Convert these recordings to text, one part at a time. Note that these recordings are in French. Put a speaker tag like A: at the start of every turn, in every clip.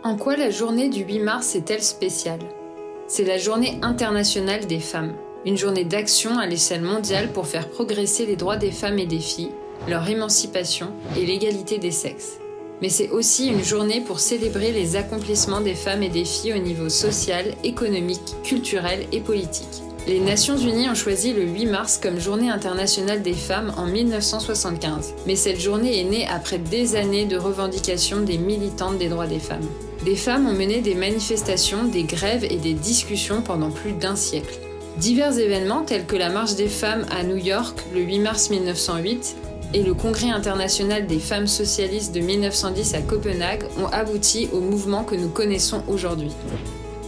A: En quoi la journée du 8 mars est-elle spéciale? C'est la journée internationale des femmes, une journée d'action à l'échelle mondiale pour faire progresser les droits des femmes et des filles, leur émancipation et l'égalité des sexes. Mais c'est aussi une journée pour célébrer les accomplissements des femmes et des filles au niveau social, économique, culturel et politique. Les Nations Unies ont choisi le 8 mars comme journée internationale des femmes en 1975. Mais cette journée est née après des années de revendications des militantes des droits des femmes. Des femmes ont mené des manifestations, des grèves et des discussions pendant plus d'un siècle. Divers événements tels que la marche des femmes à New York le 8 mars 1908 et le Congrès international des femmes socialistes de 1910 à Copenhague ont abouti au mouvement que nous connaissons aujourd'hui.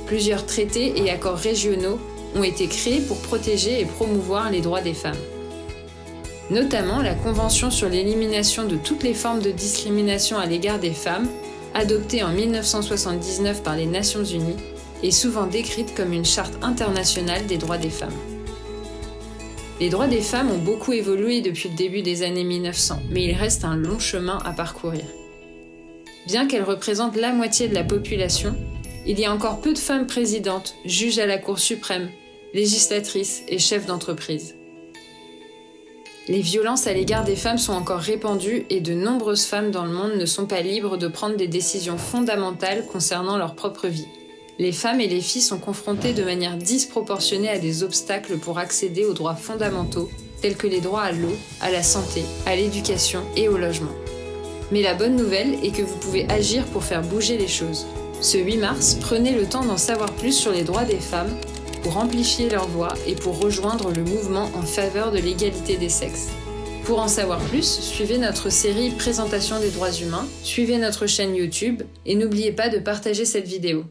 A: Plusieurs traités et accords régionaux ont été créés pour protéger et promouvoir les droits des femmes. Notamment la Convention sur l'élimination de toutes les formes de discrimination à l'égard des femmes, adoptée en 1979 par les Nations Unies, est souvent décrite comme une charte internationale des droits des femmes. Les droits des femmes ont beaucoup évolué depuis le début des années 1900, mais il reste un long chemin à parcourir. Bien qu'elles représentent la moitié de la population, il y a encore peu de femmes présidentes, juges à la Cour suprême, législatrices et chefs d'entreprise. Les violences à l'égard des femmes sont encore répandues et de nombreuses femmes dans le monde ne sont pas libres de prendre des décisions fondamentales concernant leur propre vie. Les femmes et les filles sont confrontées de manière disproportionnée à des obstacles pour accéder aux droits fondamentaux, tels que les droits à l'eau, à la santé, à l'éducation et au logement. Mais la bonne nouvelle est que vous pouvez agir pour faire bouger les choses. Ce 8 mars, prenez le temps d'en savoir plus sur les droits des femmes, pour amplifier leur voix et pour rejoindre le mouvement en faveur de l'égalité des sexes. Pour en savoir plus, suivez notre série Présentation des droits humains, suivez notre chaîne YouTube et n'oubliez pas de partager cette vidéo.